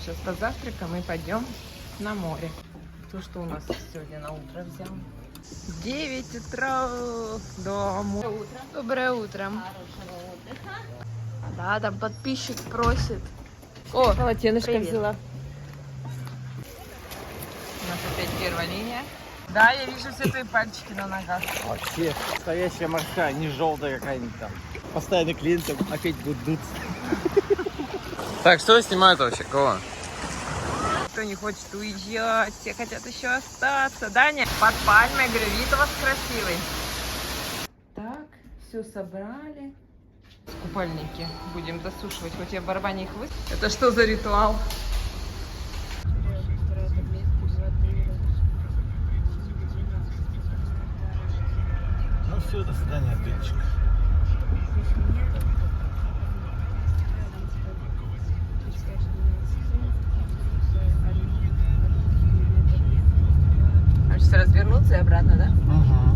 сейчас позавтракаем и пойдем на море. То, что у нас сегодня на утро взял. 9 утра до моря. Доброе утро. Хорошего отдыха. Да, там подписчик просит. О, полотенышко взяла. У нас опять первая линия. Да, я вижу все твои пальчики на ногах. Вообще, настоящая морская, не желтая какая-нибудь там. Постоянно клиентам опять будут дуться. Так, что снимают вообще? Кого? Никто не хочет уезжать, все хотят еще остаться. Даня, под пальмой, говорю, вид у вас красивый. Так, все собрали. Купальники будем досушивать, хоть я в барабане их высыпала. Это что за ритуал? Ну все, до свидания, Петечка. Хочется развернуться и обратно, да? Ага.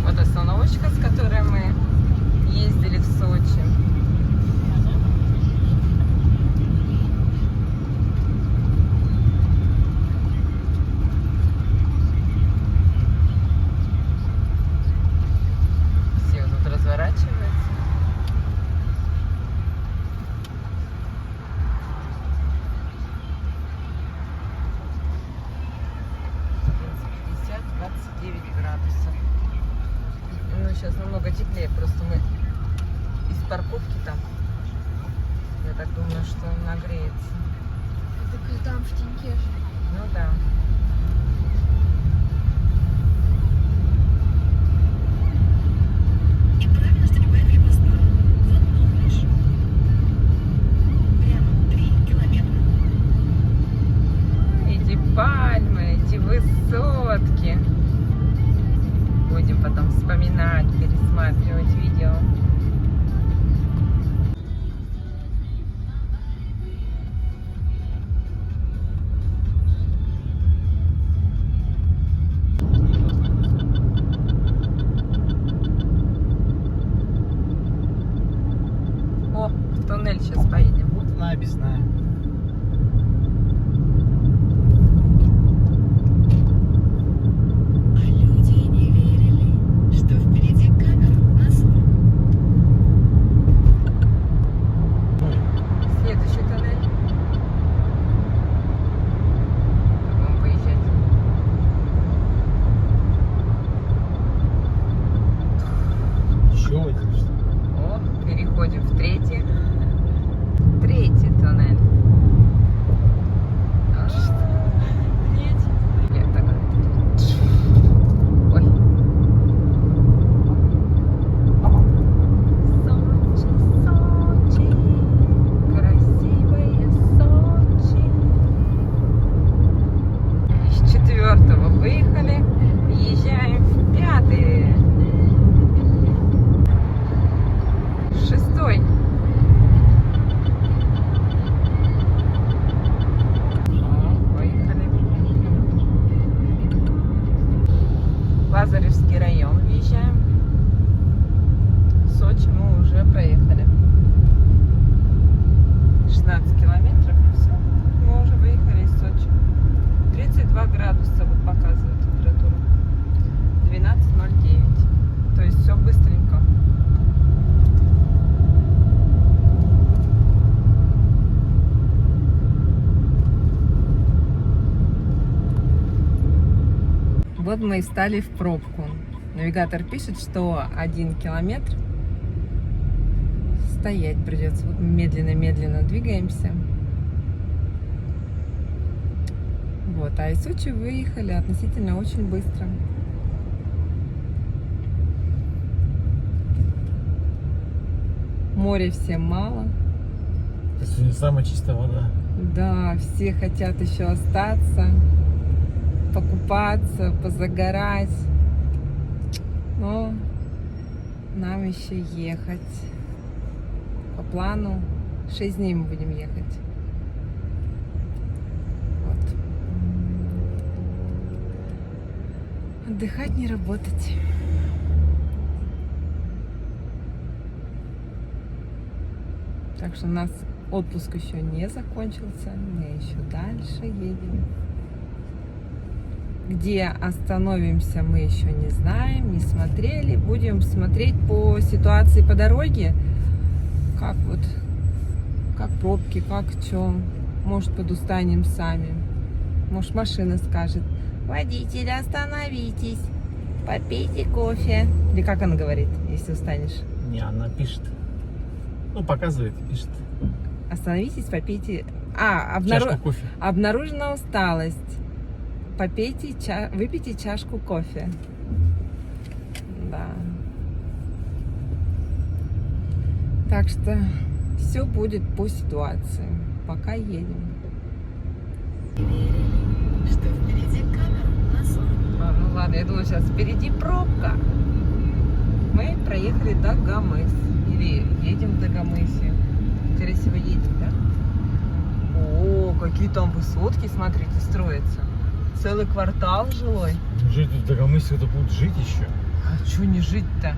Вот остановочка, с которой мы ездили в Сочи. Все тут разворачиваются. В принципе, 50-29 градусов. Ну, сейчас намного теплее, просто мы из парковки там. Я так думаю, что он нагреется. Так там в теньке же. Ну да. Неправильно стремай крепостную. Вот думаешь. Прямо 3 километра. Эти пальмы, эти высотки. Будем потом вспоминать, пересматривать видео. О, в туннель сейчас поедем. Вот набережная. А люди не верили, что впереди камера Азур. Следующий туннель. Будем выезжать. Еще один, что ли? О, переходим в третий. Третий туннель. А что? Третий. Нет, так. Ой. Сочи, Сочи, красивое Сочи. Из четвертого выехали, въезжаем в пятый. Шестой. Поехали. Лазаревский район въезжаем. Сочи мы уже проехали. 16 километров и все. Мы уже выехали из Сочи. 32 градуса вот показывает температура. 12:09. То есть все быстренько. Вот мы и стали в пробку. Навигатор пишет, что 1 километр стоять придется. Вот мы медленно-медленно двигаемся. Вот, а из Сочи выехали относительно очень быстро. Море всем мало. Это сегодня самая чистая вода. Да, все хотят еще остаться, покупаться, позагорать. Но нам еще ехать. По плану 6 дней мы будем ехать. Вот. Отдыхать, не работать. Так что у нас отпуск еще не закончился. Мы еще дальше едем. Где остановимся, мы еще не знаем, не смотрели. Будем смотреть по ситуации по дороге. Как вот, как пробки, как что. Может, подустанем сами. Может, машина скажет: водитель, остановитесь, попейте кофе. Или как она говорит, если устанешь? Не, она пишет. Ну, показывает, пишет. Остановитесь, попейте. Чашку кофе. Обнаружена усталость. Попейте, выпейте чашку кофе. Да. Так что все будет по ситуации. Пока едем. Что впереди камера на 40. Ну ладно, я думаю, сейчас впереди пробка. Мы проехали до Гамыс. Или едем до Гамыси. Скорее всего, едем, да? О, какие там высотки, смотрите, строятся. Целый квартал жилой. Жить тут в Дагомысе, кто будет жить еще? А что не жить-то?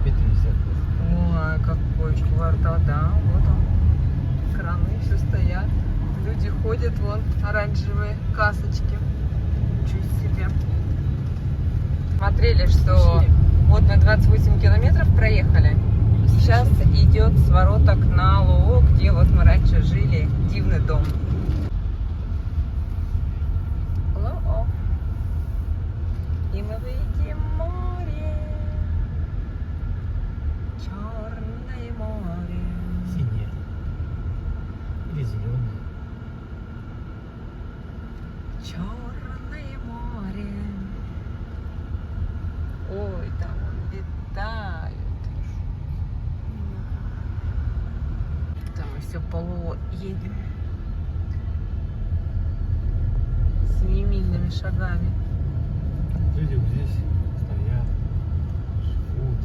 50. Ой, какой квартал, да, вот он. Краны все стоят. Люди ходят, вон, оранжевые касочки. Чуть себе. Смотрели, что вот мы 28 километров проехали. Сейчас идет свороток на Лоо, где вот мы раньше жили, дивный дом. Лоо. И мы видим море. Черное море. Синее. Или зеленое. Черное море. Ой, там он летает. Там мы все по Лоо едем. Семимильными шагами. Люди вот здесь стоят, живут.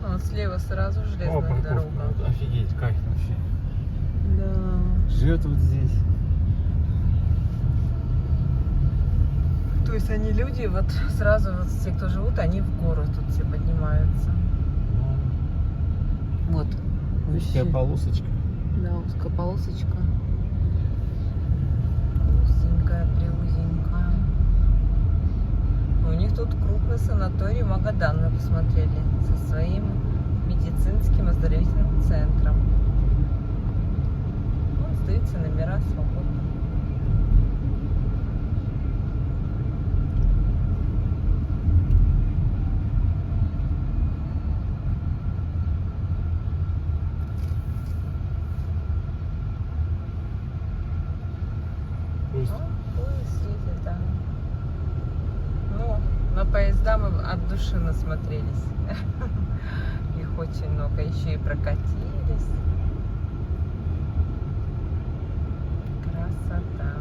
А слева сразу О, железная парковка. дорога. Вот, офигеть, кайф вообще. Да. Живет вот здесь. То есть они люди, вот сразу вот все, кто живут, они в гору тут все поднимаются. Вот. Узкая полосочка. Да, узкая полосочка. Узенькая, приузенькая. У них тут крупный санаторий Магадан, мы посмотрели, со своим медицинским оздоровительным центром. Ну, сдаются номера свободно. Поезд. Поезд едет, да. Ну, на поезда мы от души насмотрелись. Их очень много. Еще и прокатились. Красота.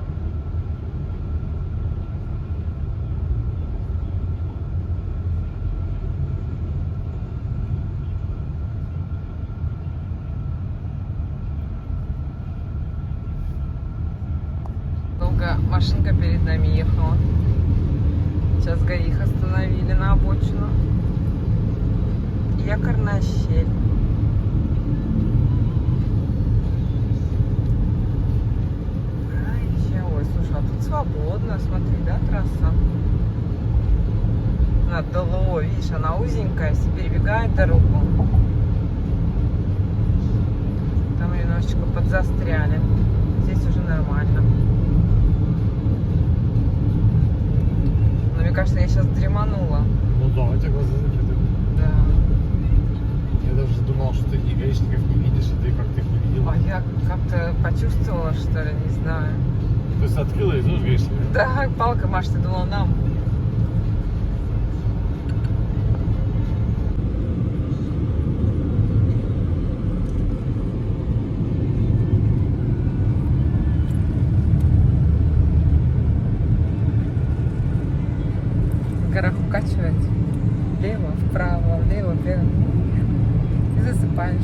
Долго машинка перед нами ехала. Сейчас ГАИ их остановили на обочину. Якорная щель. Ой, слушай, а тут свободно, смотри, да, трасса? До Лоо, видишь, она узенькая, все перебегают дорогу. Там немножечко подзастряли. Здесь уже нормально. Но мне кажется, я сейчас дреманула. Ну да, у тебя глаза закрыты. Да. Я даже думал, что ты и гаишников не видишь, и ты как-то их не видела. А я как-то почувствовала, что ли, не знаю. То есть открыла и знаешь гаишника? Да, палка машет, я думала, нам. В горах укачивает. вліво, вправо, вліво, вправо. І засипаєш.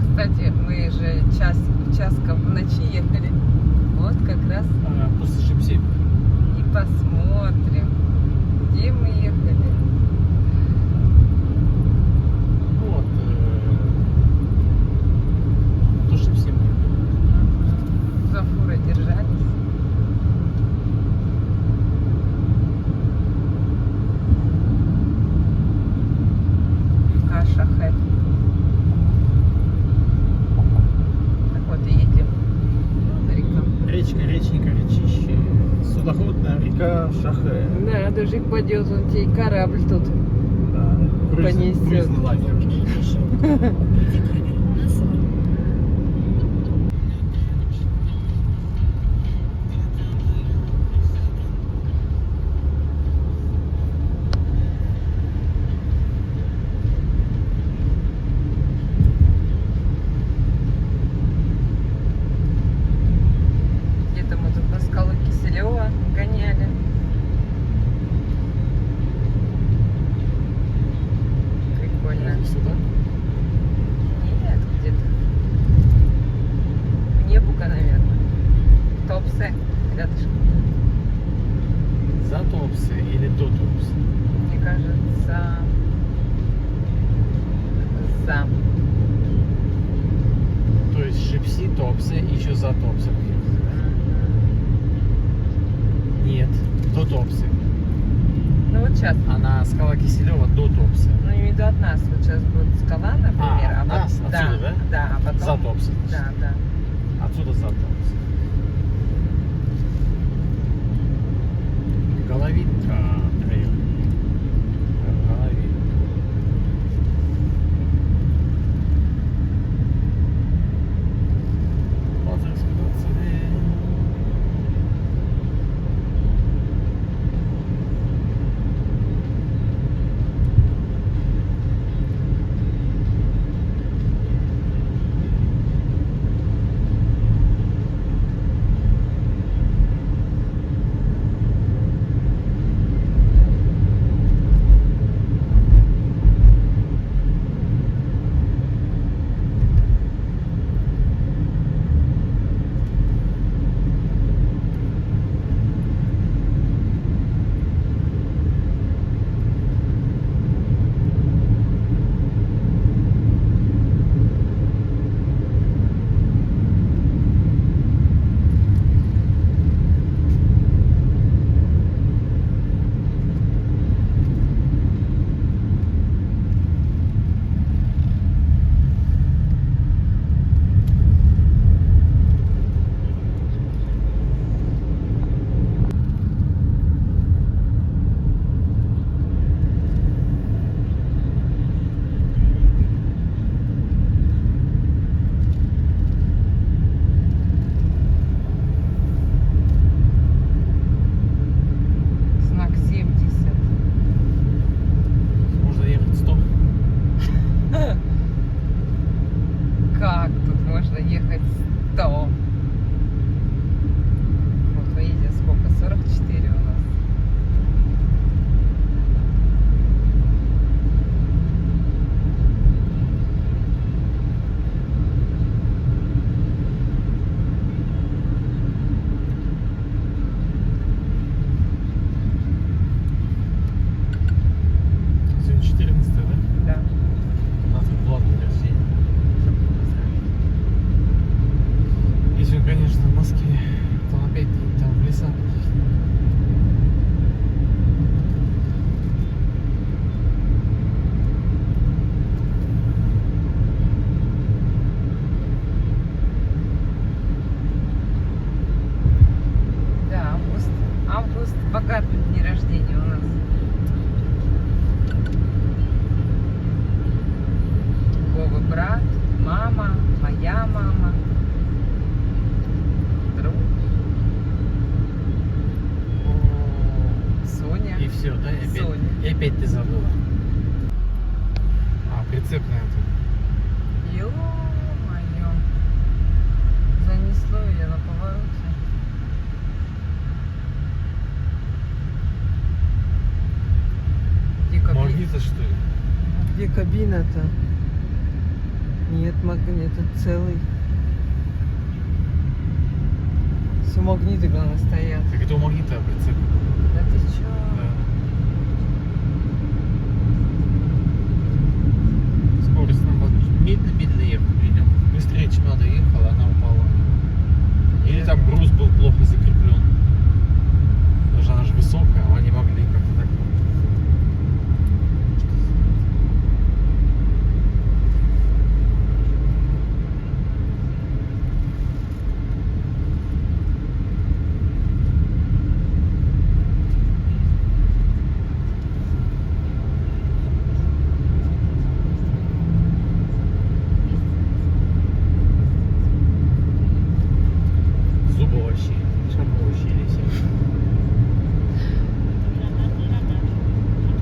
Кстати, мы же час в ночи ехали. Вот как раз После Шипси. и посмотрим, где мы ехали. Вот. До Шипси. За фурой держались. Шахет. Так вот и едем. Ну, река. Речненько, речище. Судоходная река Шахе. Да, даже пойдет он тебе корабль тут. Да. Понесет. Круизный лайнер. Впереди камера на 40. Где-то мы тут на скалу Киселева гоняли. Прикольно. Сюда? Нет, где-то. В Небука, наверное. Топсы рядышком. За Топсы или до Топсы? Мне кажется, за. То есть Шипси, Топсы, еще за Топсы. Нет, до Топсы. Ну вот сейчас. А на скала Киселева до Топсы. Ну, имею в виду от нас. Вот сейчас будет скала, например. А, от нас? да, Отсюда, да? Да, а потом... За Топсы. Да, да. Отсюда за Топсы. Головинка трейл. Головинка. Лазарская 29. А, прицеп на это. Ё-моё. Занесло ее на повороте. Где кабина? Магнита, что ли? Где кабина-то? Нет магнита, целый. Все магниты, главное, стоят. Так это у магнита прицеп. Да ты чё? Да. Скорость нам медленно ехать. Видим. Быстрее, чем надо ехала, она упала. Или там груз был плохо закреплен. Потому что она же высокая, а они могли как-то так. Зубы вообще. Шапка вообще лезет.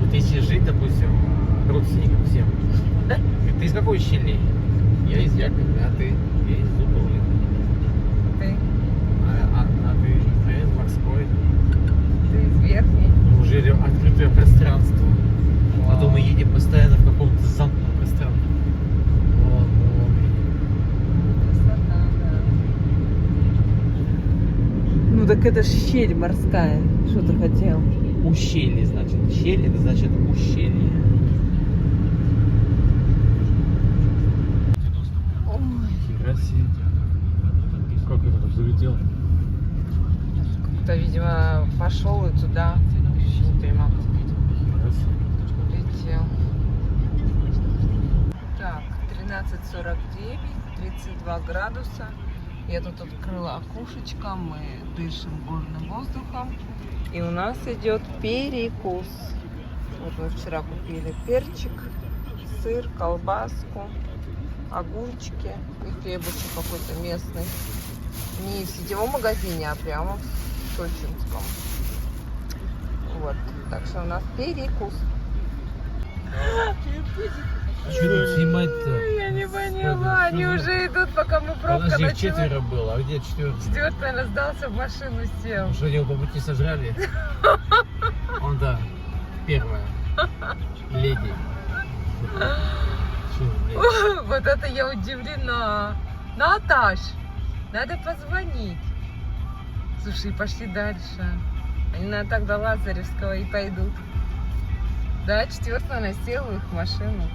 Тут если жить, допустим, родственникам всем. Ты из какой щели? Я из Яковлева, а ты? Я из Зубовой. Ты? А ты? А я из Морской. Ты из верхней? Мы уже открытое пространство. А то мы едем постоянно в каком-то замкнутом пространстве. Вон. Красота, да. Ну так это ж щель морская. Что ты хотел? Ущелье, значит. Щель это значит ущелье. Ой. Нифига себе. Как это тут залетел? Кто, видимо, пошел и туда. Еще не поймал. Нифига себе. Улетел. Так, 13:49, 32 градуса. Я тут открыла окошечко, мы дышим горным воздухом. И у нас идет перекус. Вот мы вчера купили перчик, сыр, колбаску, огурчики и хлебушек какой-то местный. Не в сетевом магазине, а прямо в Сочинском. Вот. Так что у нас перекус. А что тут снимать-то? Я не поняла, они уже идут, пока мы пробка Подожди, их начала. четверо было, а где четвертый? Четвертый, наверное, сдался, в машину сел. Что, его по пути сожрали? Он, да, первая. Леди. Чё, блядь? Вот это я удивлена. Наташ, надо позвонить. Слушай, пошли дальше. Они, наверное, так до Лазаревского и пойдут. Да, четвертый она села в их машину.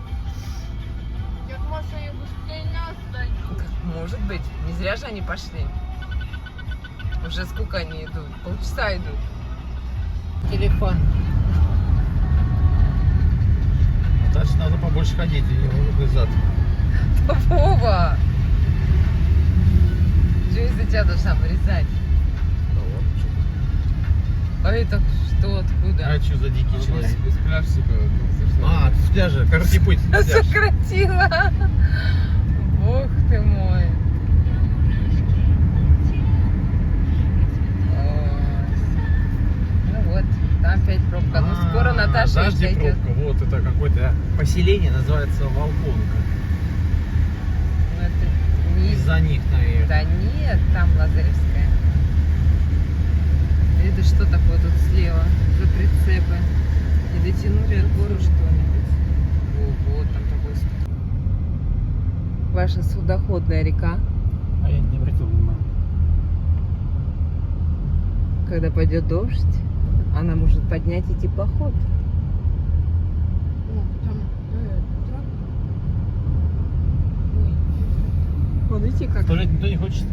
Як може я быстрее нас дойду? Может быть. Не зря же они пошли. Уже сколько они идут? Полчаса идут. Телефон. Дальше надо побольше ходить, и не зад. Вова! Что из-за тебя должна вырезать? А это что, откуда? А что за дикий человек? Без пляж типа. А, с пляжа, короткий путь. Пляж. Сократила! Бог ты мой! Ой. Ну вот, там опять пробка. Ну скоро Наташа Подожди, идет. пробка. Вот это какое-то поселение, называется Волконка. Ну это не... Из-за них, наверное. Да нет, там Лазаревская. Это что такое тут слева за прицепы? Не дотянули от гору что-нибудь? Вот там такой... Ваша судоходная река. А я не обратил внимания. Когда пойдет дождь, она может поднять и теплоход. О, там трак. Вон, видите, как Туалет никто не хочет?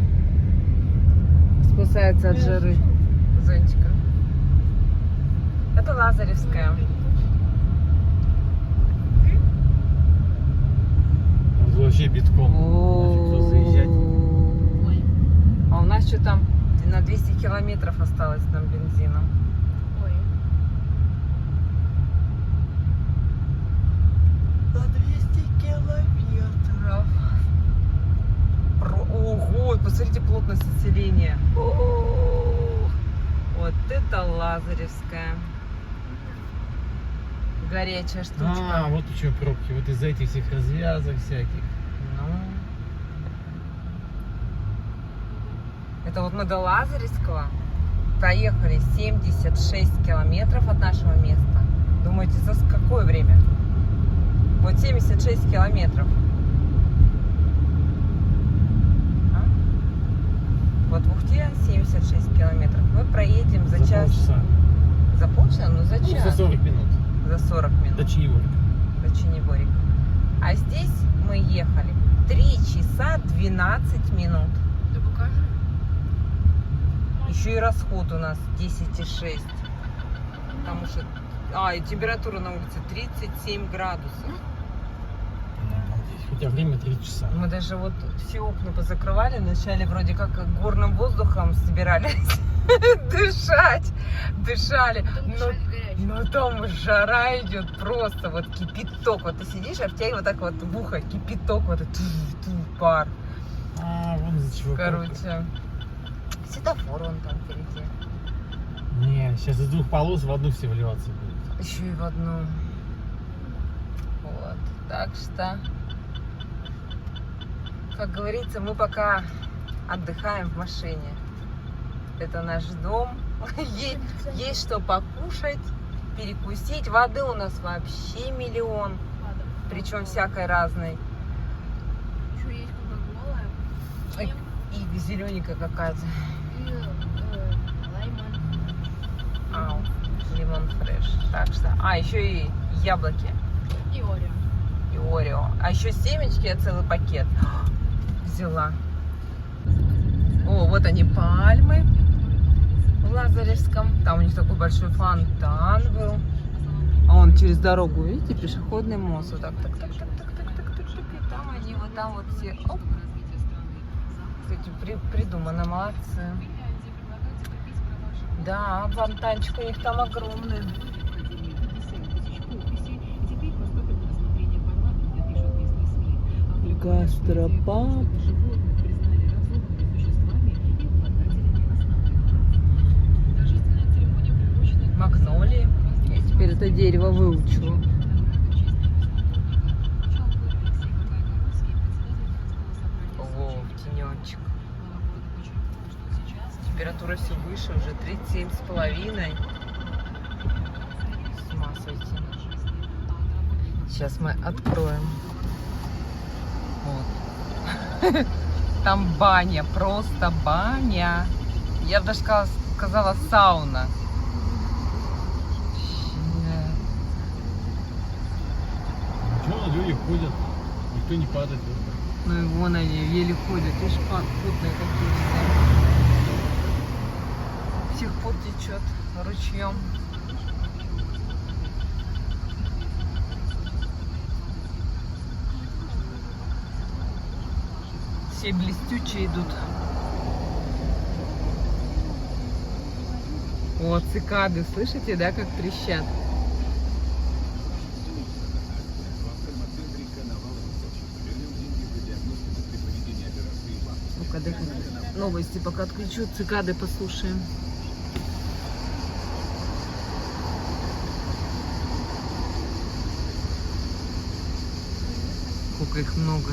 спасается от жары зонтика. Это Лазаревская. Там вообще битком. Нафиг туда заезжать. Ой. А у нас что там на 200 километров осталось нам бензином. Ой. На 200 километров. Ого, посмотрите плотность населения. О, вот это Лазаревская. горячая штучка. Вот почему пробки. Вот из-за этих всех развязок всяких. Ну. Это вот мы до Лазаревского проехали 76 километров от нашего места. Думаете, за какое время? Вот 76 километров. А? Вот в Ухте 76 километров. Мы проедем за час. Полчаса. За полчаса? Ну за Ну, час. за 40 минут. За 40 минут. До Чаевой. До Ченеборика. А здесь мы ехали 3 часа 12 минут. Ты покажи. Еще и расход у нас 10,6. Потому что... и температура на улице 37 градусов. Хотя время 3 часа. Мы даже вот все окна позакрывали. Вначале вроде как горным воздухом собирались дышать. Дышали. Но там жара идет просто. Вот кипяток. Вот ты сидишь, а в тебя вот так вот в ухо кипяток. Вот пар. Вон из-за чего. Короче. Светофор он там впереди. Не, сейчас из 2 полос в одну все вливаться будет. Еще и в одну. Вот. Так что, как говорится, мы пока отдыхаем в машине. Это наш дом. Есть что покушать, перекусить. Воды у нас вообще миллион. Причем всякой разной. Еще есть кока-кола. И зелененькая какая-то. Лайман. Лимон фреш. Так что. Еще и яблоки. И Орео. И Орео. А еще семечки я целый пакет взяла. Вот они, пальмы в Лазаревском. Там у них такой большой фонтан был. А он через дорогу, видите, пешеходный мост. Вот так. И там они, вот там вот все. Оп. Кстати, придумано, молодцы. Да, фонтанчик у них там огромный. Гастропаб. Магнолии. Я теперь это дерево выучу. О, тенечек. Температура все выше, уже 37,5. С ума сойти. Сейчас мы откроем. Вот. Там баня, просто баня. Я бы даже сказала сауна. Чего люди ходят? Никто не падает. Ну и вон они еле ходят. Видишь, потные какие все. Всех пот течет ручьем. Все блестючие идут. Вот цикады, слышите, да, как трещат? Ну-ка, новости пока отключу, цикады послушаем. Сколько их много.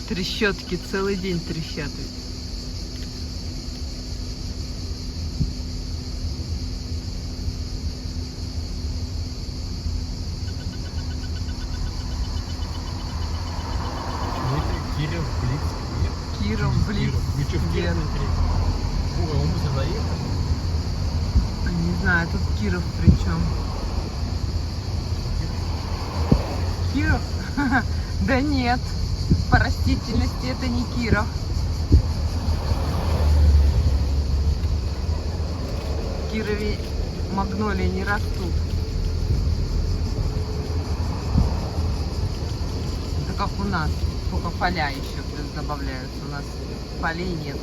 Трещотки целый день трещат. Киров, Блиц. Киров, Блиц. Вы что, в Киров Ой, он мы заехали. Не знаю, тут Киров причем. Киров? Да нет. По растительности это не Киров. В Кирове магнолии не растут. Это как у нас. Только поля еще плюс добавляются. У нас полей нет.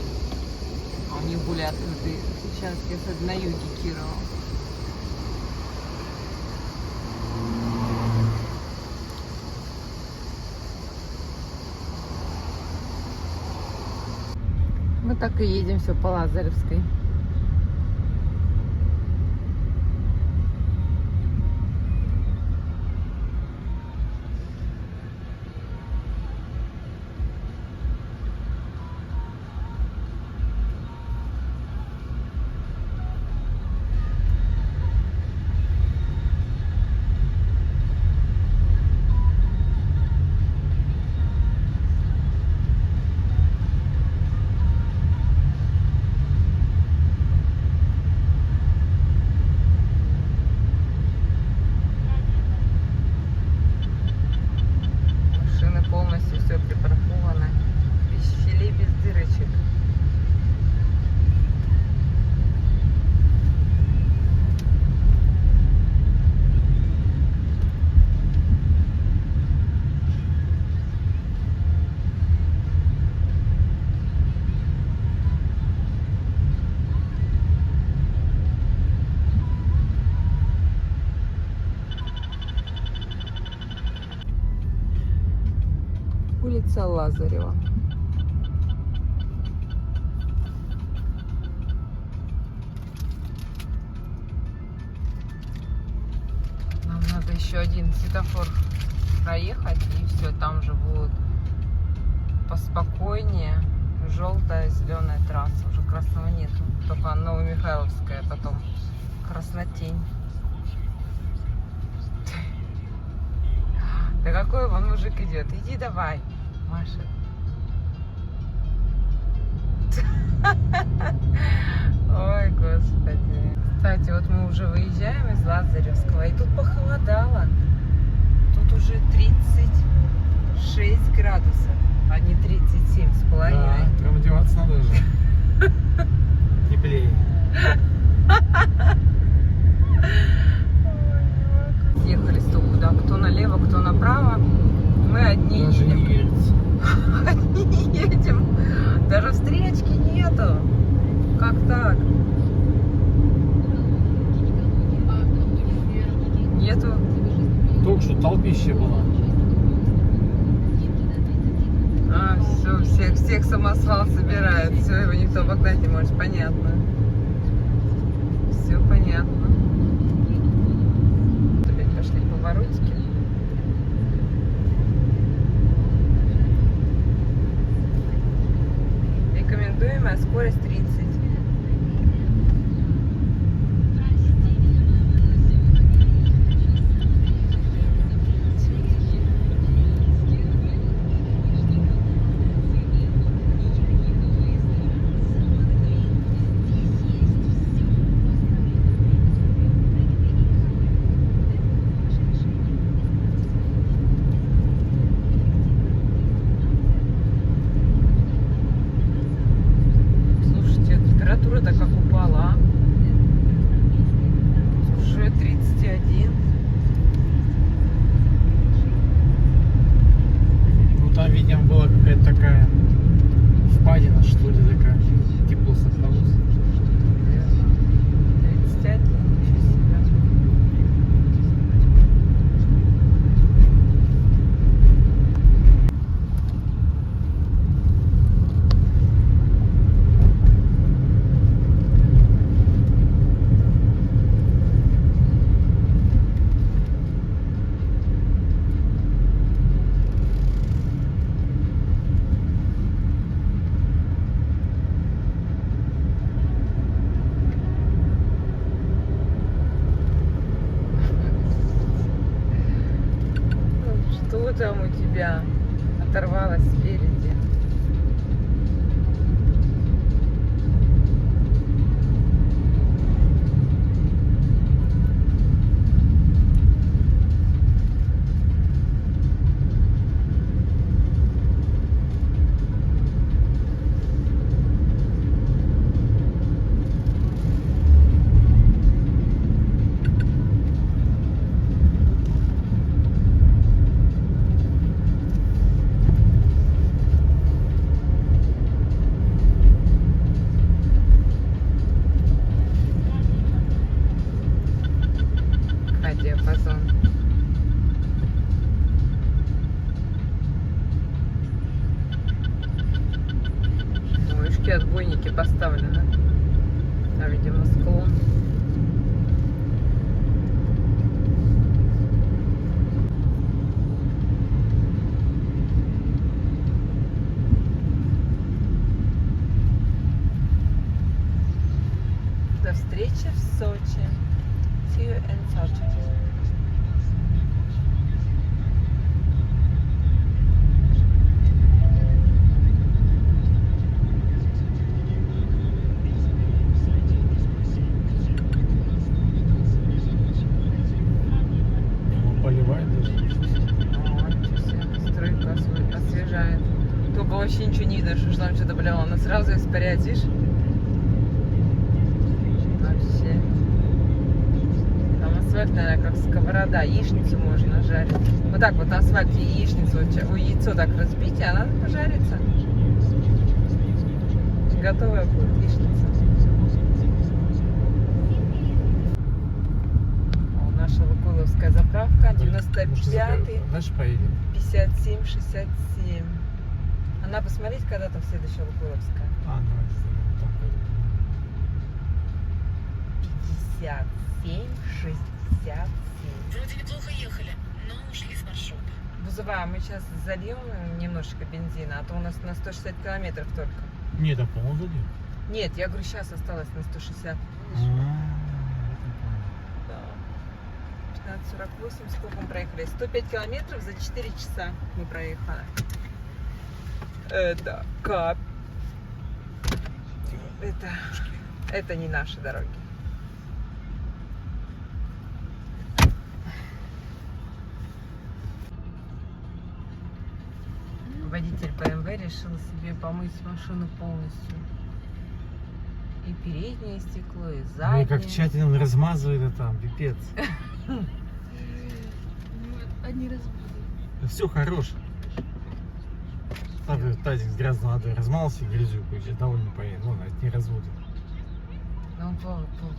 А у них более открытые участки. Это на юге Кирова. так и едем все по Лазаревской. Полностью все припарковано. Без щелей, без дырочек. Улица Лазарева. Нам надо еще один светофор проехать, и все, там же будет поспокойнее. Желтая, зеленая трасса. Уже красного нету. Только Новомихайловская, потом Краснотень. Да какой вон мужик идет? Иди давай, Маша. Ой, господи. Кстати, вот мы уже выезжаем из Лазаревского, и тут похолодало. Тут уже 36 градусов, а не 37 с половиной. Да, прям одеваться надо же. Теплее. Ехали кто куда, кто налево, кто направо. Мы одни Даже не едем. верится. Одни едем. Даже встречки нету. Как так? Нету. Только что толпище было. А, все, всех самосвал собирают. Все, его никто обогнать не может. Понятно. Все понятно. Опять пошли поворотики. Рекомендуемая скорость 30. Температура-то как упала, а? Уже 31. Ну там, видимо, была какая-то такая впадина, что ли, такая. Тепло создалось. 31, ничего себе. Что там у тебя оторвалось спереди? такие отбойники поставлены. Там, видимо, склон. До встречи в Сочи. See you in Sochi. Он поливает даже. Стройка освежает. Только вообще ничего не видно, что там что-то болело. Она сразу испаряется, видишь? Вообще. Там асфальт, наверное, как сковорода. Яичницу можно жарить. Вот так вот на асфальте яичницу, яйцо так разбить, и она пожарится. Готовая будет яичница. О, наша Лукойловская заправка. 95-й. Дальше поедем. 57, 67. А надо посмотреть, когда там следующая Лукойловская. А, давайте зайдем там. 57, 67. Вроде неплохо ехали, но ушли с маршрута. Бузова, мы сейчас зальем немножечко бензина, а то у нас на 160 километров только. Нет, а полный зайдем. Нет, я говорю, сейчас осталось на 160. Да. 15:48, сколько мы проехали? 105 километров за 4 часа мы проехали. Это кап. Это не наши дороги. Водитель BMW решил себе помыть машину полностью. И переднее стекло, и заднее. Ой, как тщательно он размазывает это там, пипец. Одни разбуды. Все хорош. Так, тазик с грязной водой размался и грязюку, и довольно поедет. Вон, от не разводит. Но он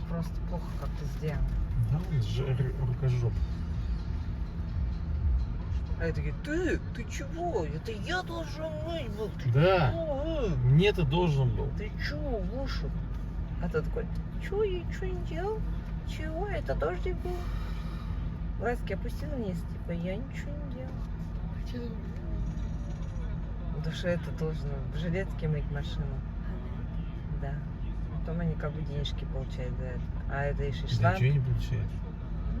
просто плохо как-то сделан. Да, он же рукожоп. А я такие, ты чего? Это я должен мыть был. Ты Да. чего? Мне ты должен был. Ты чего, Гоша? А тот такой, чего я ничего не делал? Чего? Это дождик был. Глазки опустил вниз, типа, я ничего не делал. Потому что это должен в жилетке мыть машину. Да. Потом они как бы денежки получают за это. А это еще Да шланг. ничего не получает.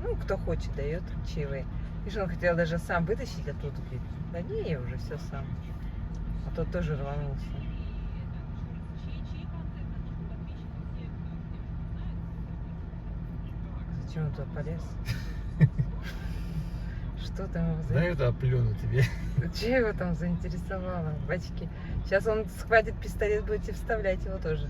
Ну, кто хочет, дает чаевые. Видишь, он хотел даже сам вытащить оттуда. Говорит, да не, я уже все сам. А тот тоже рванулся. Зачем он туда полез? Что там его Да это оплюну тебе. Че его там заинтересовало? Бачки. Сейчас он схватит пистолет, будете вставлять его тоже.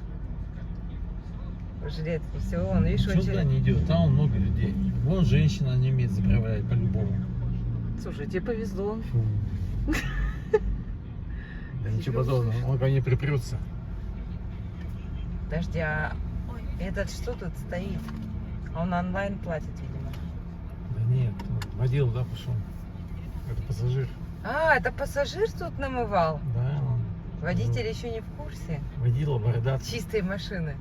В жилетке. Все, он, видишь, Что он туда через... не идет? Там много людей. Вон женщина не умеет заправлять по-любому. Слушай, тебе повезло. Фу. Да ничего подобного. Он ко мне припрется. Подожди, а этот что тут стоит? Он онлайн платит, видимо. Да нет, водил, да, пошел. Это пассажир. А, это пассажир тут намывал? Да, он. Водитель еще не в курсе. Водила бородатый. Чистой машины.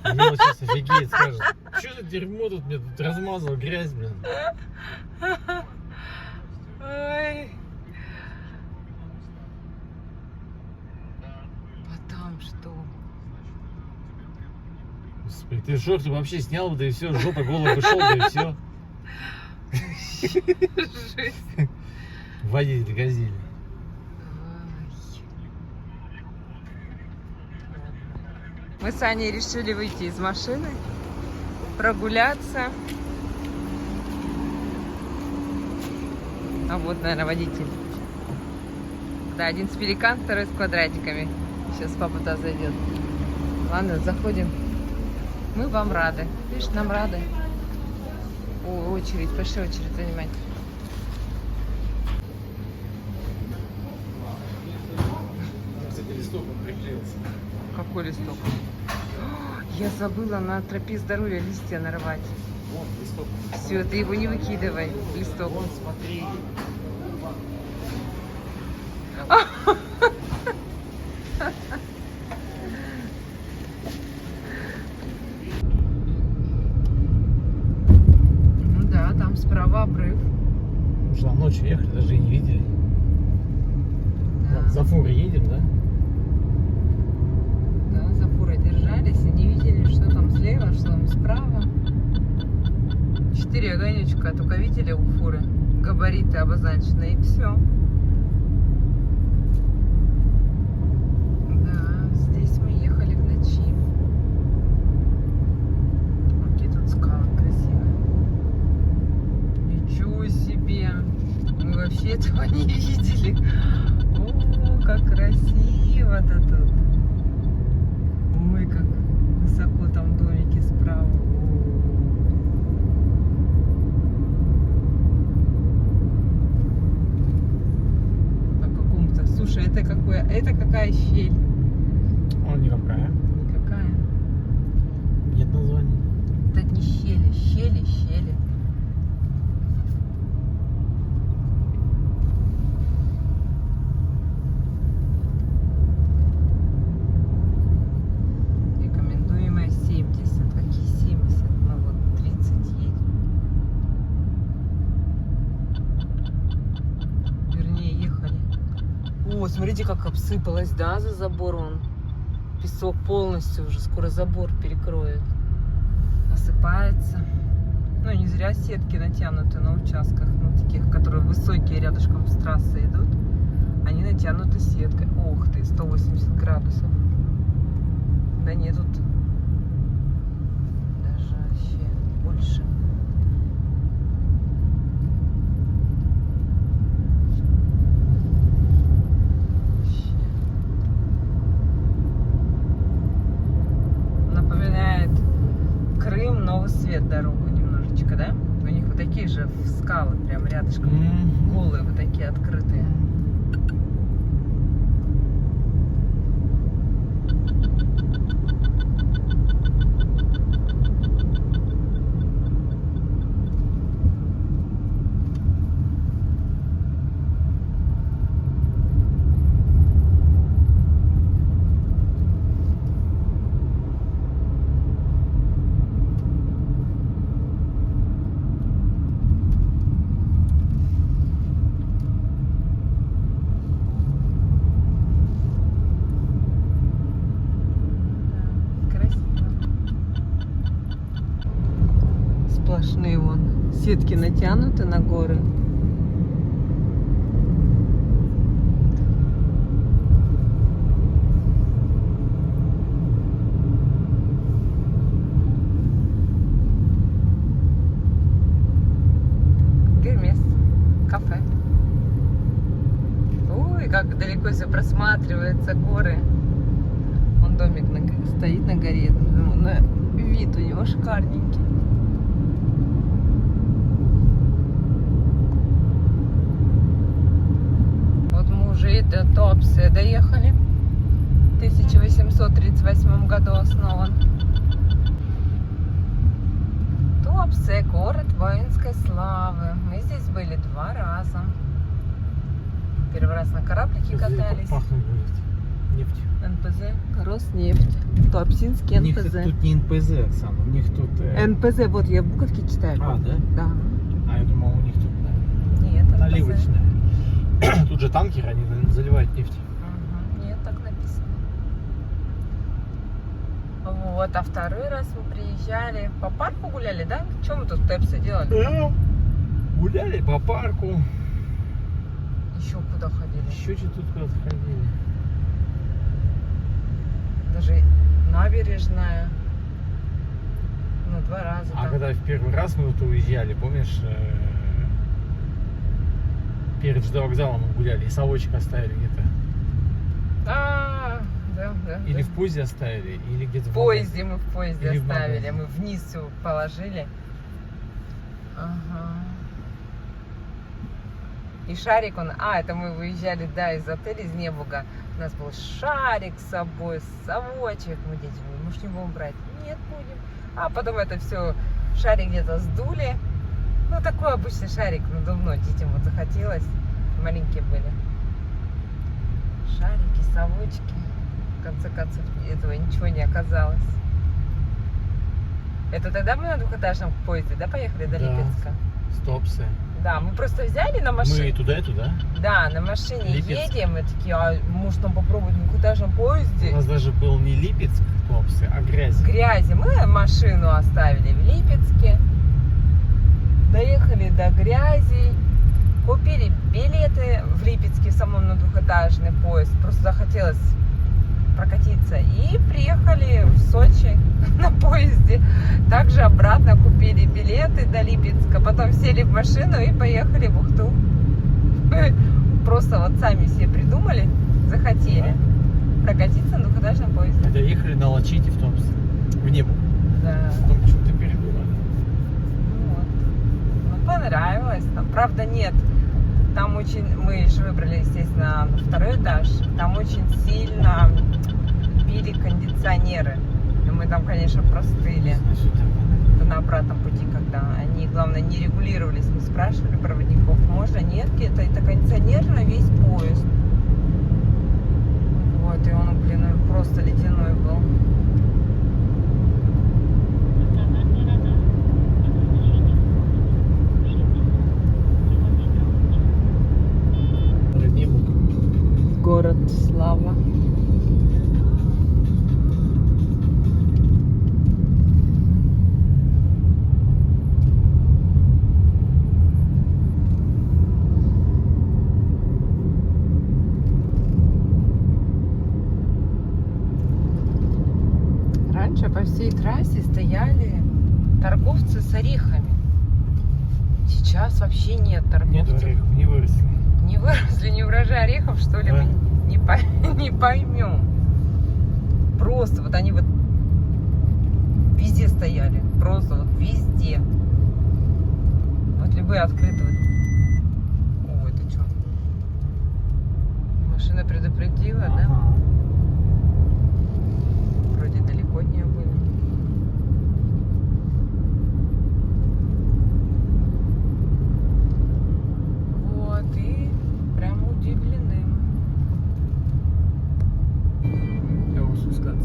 Водила сейчас офигеет, скажет. Что за дерьмо тут мне тут размазал, грязь, блин. Ой. Потом что? Господи, ты шорты вообще снял бы, да и все, жопа голая вышел, да и все. Жесть. Водитель газели. Мы с Аней решили выйти из машины, прогуляться. А вот, наверное, водитель. Да, один с пеликан, второй с квадратиками. Сейчас папа туда зайдет. Ладно, заходим. Мы вам рады. Видишь, нам рады. О, очередь, пошли очередь занимать. Кстати, листок он приклеился. Какой листок? Я забыла на тропе здоровья листья нарвать. Вон, листок. Все, ты его не выкидывай, листок. Вон, смотри. даже и не видели. Да. За фурой едем, да? Да, за фурой держались и не видели, что там слева, что там справа. 4 огонечка, только видели у фуры габариты обозначены, и все. Да, здесь мы ехали к ночи. Какие тут скалы красивые. Ничего себе! Мы вообще этого не видели. О, как красиво-то тут. Ой, как высоко там домики справа. По какому-то. Слушай, это какое? Это какая щель? Он никакая. Никакая. Нет названия. Это не щели, щели. Рекомендуемая 70. Какие 70? Мы вот 30 едем. Вернее, ехали. О, смотрите, как обсыпалось, да, за забор он. Песок полностью уже, скоро забор перекроет. Осыпается. Ну, не зря сетки натянуты на участках, ну, таких, которые высокие, рядышком с трассой идут. Они натянуты сеткой. Ох ты, 180 градусов. Да нет, тут даже вообще больше. Вообще. Напоминает Крым, Новый Свет дорогу немножечко, да? У них вот такие же скалы прям рядышком. Голые вот такие открытые. Сплошные вон сетки натянуты на горы. Где место? Кафе. Ой, как далеко все просматривается, горы. Вон домик стоит на горе. Вид у него шикарненький. Уже до Туапсе доехали. В 1838 году основан. Туапсе, город воинской славы. Мы здесь были 2 раза. Первый раз на кораблике катались. Пахнет будет. Нефть. НПЗ, Роснефть. Туапсинский У них НПЗ. тут не НПЗ, Оксана, у них тут... НПЗ, вот я буковки читаю. А, да? Да. А я думал, у них тут Нет, НПЗ. наливочная. Тут же танкеры, они заливают нефть. Угу. Нет, так написано. Вот, а второй раз мы приезжали. По парку гуляли, да? Что мы тут в Туапсе делали? Да. Гуляли по парку. Еще куда ходили? Еще что тут куда-то ходили. Даже набережная. Ну, 2 раза. А там. когда в первый раз мы вот уезжали, помнишь, перед ЖД вокзалом мы гуляли, и совочек оставили где-то. Да. Или в поезде оставили, или где-то В поезде, мы в поезде Или в оставили. магазине. Мы вниз все положили. Ага. И шарик он... это мы выезжали, да, из отеля, из Небуга. У нас был шарик с собой, совочек. Мы дети говорим, может, не будем брать? Нет, будем. А потом это все, шарик где-то сдули. Ну, такой обычный шарик надувной. Детям вот захотелось. Маленькие были. Шарики, совочки. В конце концов, этого ничего не оказалось. Это тогда мы на двухэтажном поезде, да, поехали до Да. Липецка? Стопсы. Да, мы просто взяли на Мы машине. и туда, и туда. Да, на машине Липецк. едем, и такие, а может нам попробовать на двухэтажном У поезде? нас даже был не Липецк в Туапсе, а грязь. Грязи. Мы машину оставили в Липецке, доехали до Грязи, купили билеты в Липецке, самом на двухэтажный поезд. Просто захотелось прокатиться. И приехали в Сочи на поезде. Также обратно купили билеты до Липецка. Потом сели в машину и поехали в Ухту. Просто вот сами себе придумали, захотели прокатиться на двухэтажном поезде. Доехали на Лачите в Туапсе. В небо. Да. Потом что-то передумали. Вот. Ну, понравилось. Там, правда, нет. Там очень... Мы же выбрали, естественно, на второй этаж. Там очень сильно били кондиционеры. И мы там, конечно, простыли. Это на обратном пути, когда они, главное, не регулировались. Мы спрашивали проводников, можно, нет, это кондиционер на весь поезд. Вот, и он, блин, просто ледяной был. Город Слава. Раньше по всей трассе стояли торговцы с орехами. Сейчас вообще нет торговцев. Нет, орехов не выросли. Не выросли, не урожай орехов, что ли, Да. мы не поймем. Просто вот они вот везде стояли. Просто вот везде. Вот любые открытые. О, это что? Машина предупредила, да? Ага. Вроде далеко от нее были. Вот, и прям удивлены. Я могу сказать.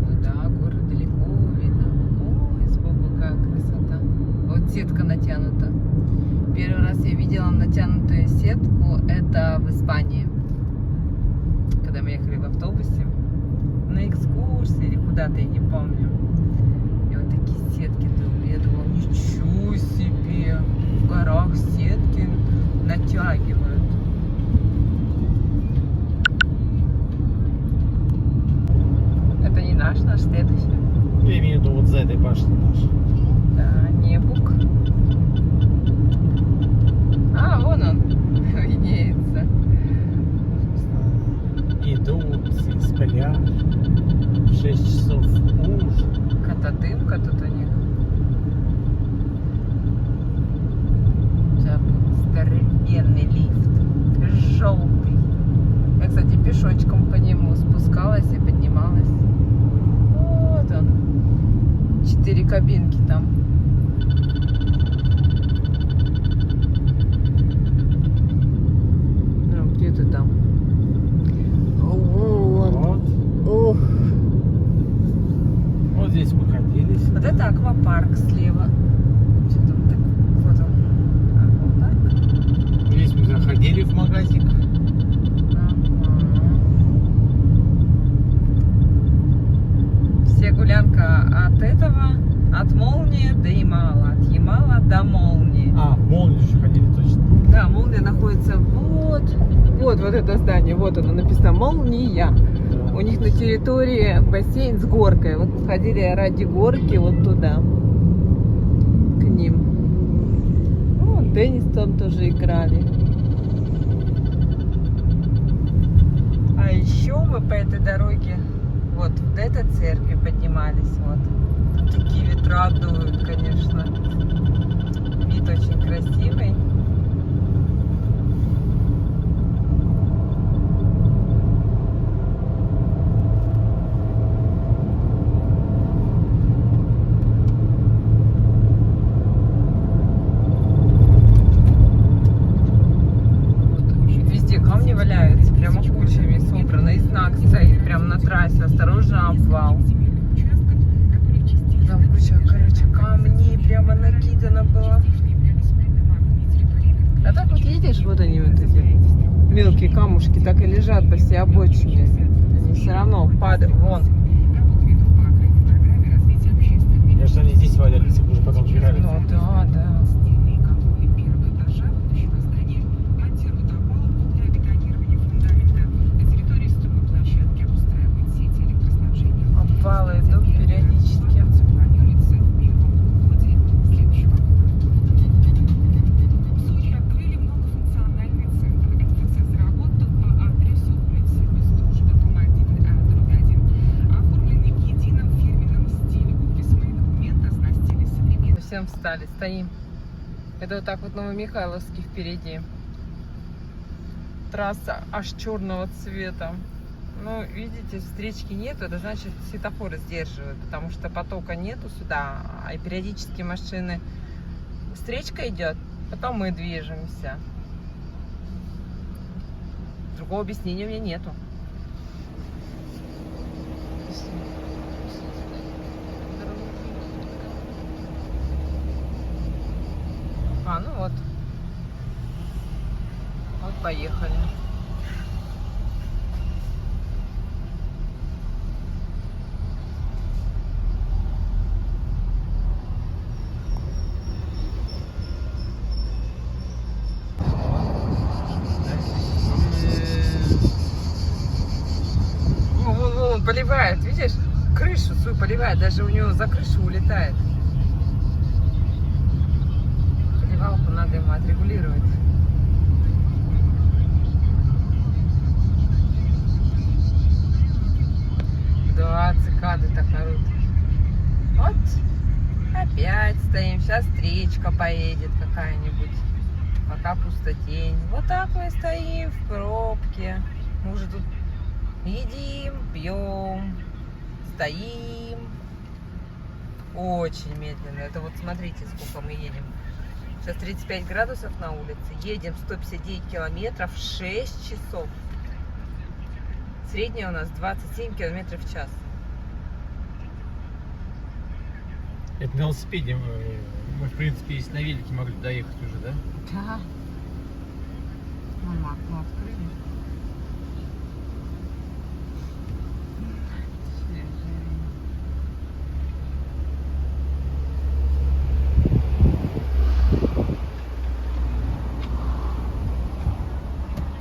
Ну да, город далеко видно. Ой, сбоку какая красота. Вот сетка натянута. Первый раз я видела натянутую сетку, это в Испании. Когда мы ехали в автобусе на экскурсии или куда-то, я не помню. И вот такие сетки были. Я думала, ничего себе, в горах сетки натягивают. Это не наш следующий. Я имею в виду вот за этой башней наш. Да, Небук. А, вон он виднеется. Идут из поля. 6 часов уж. Катадымка тут у них. Сейчас будет здоровенный лифт. Желтый. Я, кстати, пешочком по нему спускалась и поднималась. Вот он. 4 кабинки там. Ну, где ты там? Вот. Вот. Ух. Вот здесь мы ходили. Вот это аквапарк слева. Что там так? Вот он. Аквапарк. Здесь мы заходили в магазин. Все гулянка от этого, от молнии до Ямала, от Ямала до молнии. А, в молнию еще ходили точно. Да, молния находится вот это здание, вот оно написано «Молния». У них на территории бассейн с горкой. Вот сходили ради горки вот туда, к ним. Ну, теннис там тоже играли. А еще мы по этой дороге вот до этой церкви поднимались. Вот. Такие ветра дуют, конечно. Вид очень красивый. Везде камни валяются, прямо кучами собрано. И знак стоит прямо на трассе. Осторожно, видишь, вот они вот эти мелкие камушки так и лежат по всей обочине. Они все равно падают. Вон. Я что они здесь валялись, их уже потом убирали. Ну да, да. Обвалы идут периодически. Всем встали, стоим. Это вот так вот Новомихайловский впереди. Трасса аж черного цвета. Ну, видите, встречки нету, это значит светофоры сдерживают, потому что потока нету сюда, и периодически машины. Встречка идет, потом мы движемся. Другого объяснения у меня нету. А, ну вот. Вот поехали. Вон, поливает, видишь? Крышу свою поливает, даже у него за крышу улетает. Поливалку надо ему отрегулировать. Да, цикады так орут. Вот, опять стоим. Сейчас встречка поедет какая-нибудь. Пока пустотень. Вот так мы стоим в пробке. Мы уже тут едим, пьем, стоим. Очень медленно. Это вот смотрите, сколько мы едем. Сейчас 35 градусов на улице. Едем 159 километров 6 часов. Средняя у нас 27 километров в час. Это на велосипеде мы, в принципе, если на велике могли доехать уже, да? Да. Мама, окно открыли.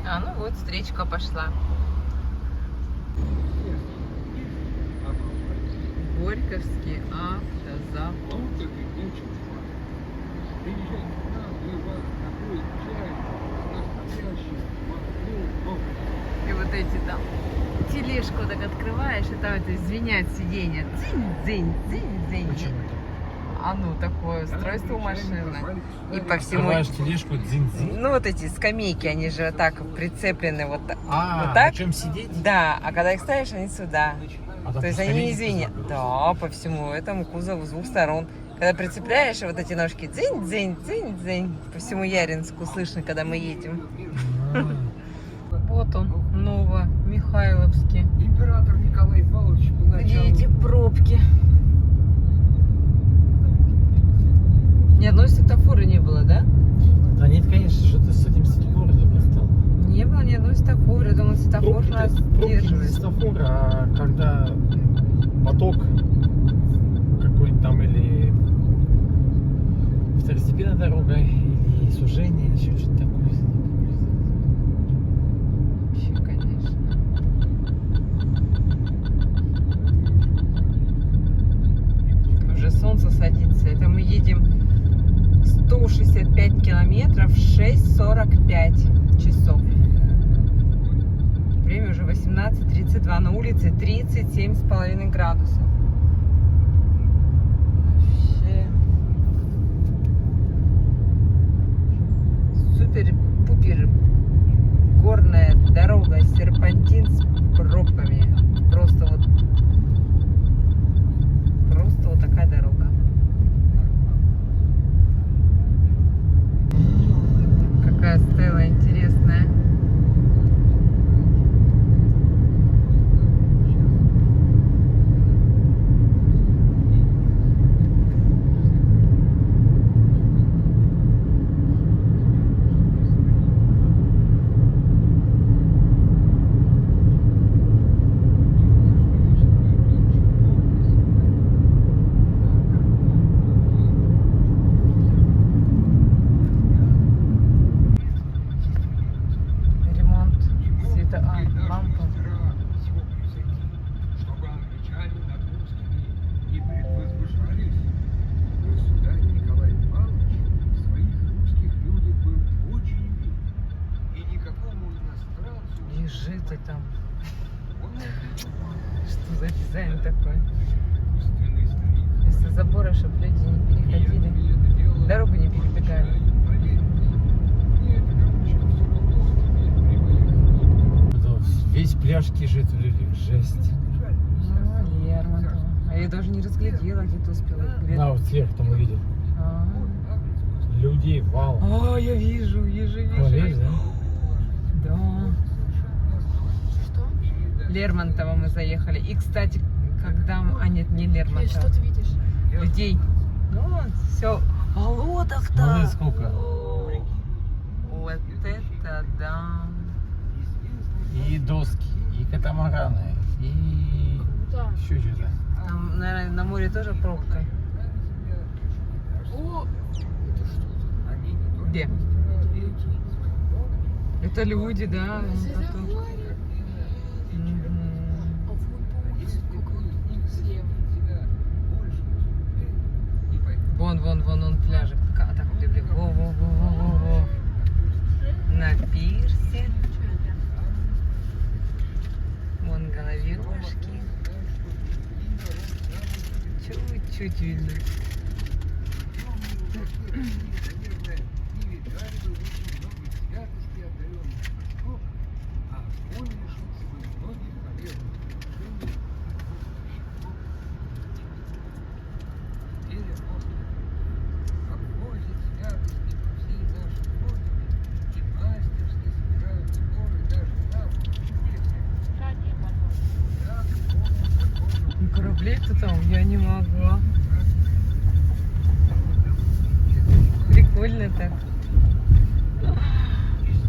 А, ну вот встречка пошла. Горьковский автозавод. И вот эти там тележку так открываешь, и там это звенят сиденья. Дзынь-дзынь, дзынь-дзынь. Почему? А ну, такое устройство у машины. И по всему... Открываешь тележку, дзинь-дзинь. Ну, вот эти скамейки, они же так прицеплены вот, вот А, так. на чем сидеть? Да, а когда их ставишь, они сюда. А там То есть по они не скамейке звенят. заходят? Да, по всему этому кузову с двух сторон. Когда прицепляешь, вот эти ножки дзынь-дзынь, дзынь-дзынь. По всему Яринску слышно, когда мы едем. Вот он, Новомихайловский. Император Николай Павлович поначалу... Где эти пробки? Ни одной светофора не было, да? Да нет, конечно, что ты с этим светофором запостал. Не было ни одной светофора. Я думала, светофор нас сдерживает. Светофор, а когда поток какой-нибудь там или второстепенная дорога, или сужение, или еще что-то такое. Вообще, конечно. Уже солнце садится. Это мы едем 165 километров 6:45 часов. Время уже 18:32. На улице 37,5 градусов. Вообще супер-пупер горная дорога, серпантин с пробками. Просто вот такая дорога. Какая стела интересная. там? Что за дизайн такой? Вместо забора, чтобы люди не переходили. Дорогу не перебегали. Весь пляж кишит в людях. Жесть. Ну, Лермонтов. А я даже не разглядела, где-то успела. Да, вот сверху там увидел. Людей вал. А, я вижу. Видишь, да? Да. Что? Лермонтова мы заехали. И, кстати, когда... А, нет, не Что Лермонтова. ты видишь? Людей. Ну, все. А лодок-то. Смотри, сколько. Вот это да. И доски, и катамараны, и Да. еще что-то. Там, наверное, на море тоже пробка. О, Где? Это люди, да. вон это потом. море. Мгм. А вон помните, сколько вот слева? Вон он пляжик. Так, во. На пирсе. Вон головешки. Чуть-чуть видно. Кораблей-то там я не могла. Прикольно так.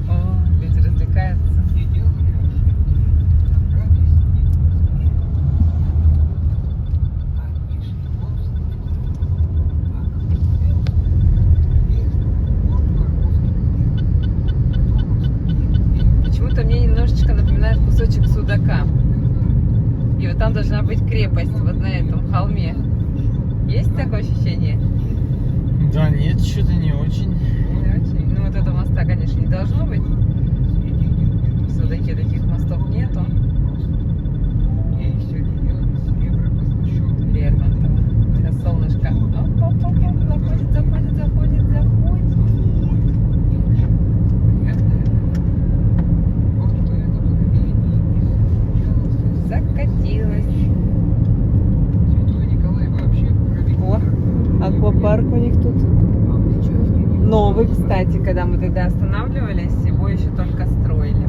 О, люди развлекаются. Почему-то мне немножечко напоминает кусочек судака. И вот там должна быть крепость, вот на этом холме. Есть такое ощущение? Да нет, что-то не очень. Не очень. Ну вот этого моста, конечно, не должно быть. В Судаке таких мостов нету. Лермонтова. Сейчас солнышко. Оп, заходит. Закатилась. О, аквапарк у них тут. Новый, кстати, когда мы тогда останавливались, его еще только строили.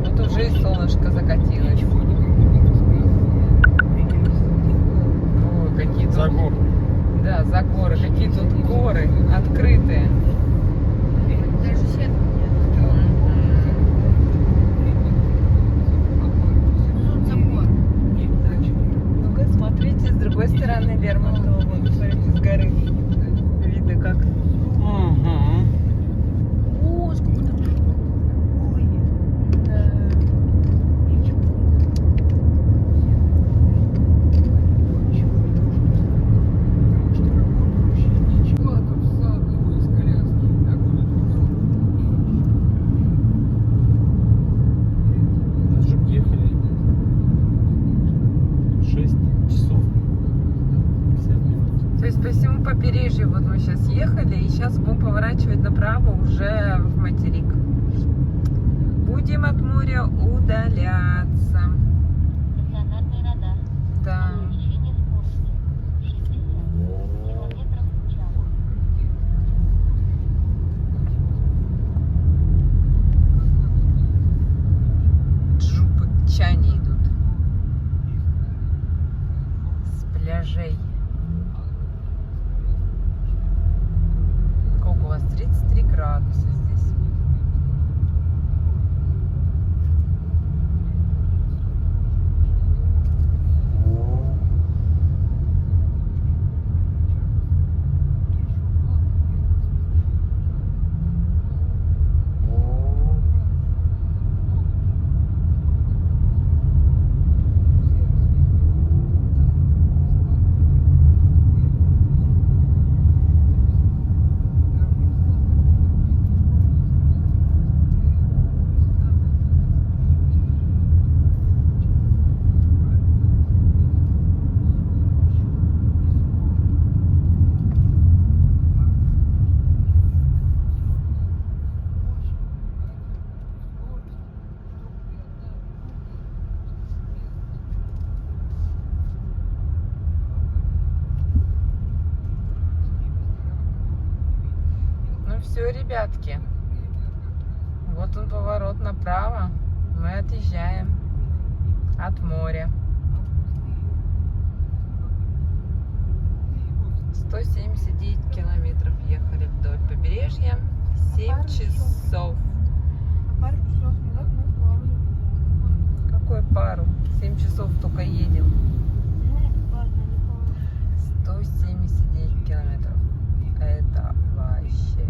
Вот уже и солнышко закатилось. Ой, какие тут... За гору. Да, за горы. Какие тут горы открытые. Даже сетки нет. Тут забор. Ну-ка, смотрите, с другой стороны Лермонтова. Вот, смотрите, с горы. Видно как. Ага. О, сколько там. Ой. Да. Даже ехали 6 часов 50 минут. То есть по всему побережью вот мы сейчас ехали, и сейчас будем поворачивать направо уже в материк. Будем от моря удаляться. Стационарный радар. Да. Увеличение скорости. 60 километров в час. Джубчане идут. С пляжей. Сколько у вас? 33 градуса здесь. все, ребятки. Вот он поворот направо. Мы отъезжаем от моря. 179 километров ехали вдоль побережья. 7 часов. Пару часов назад мы плавали. Какой пару? 7 часов только едем. Ну, ладно, не помню. 179 километров. Это вообще.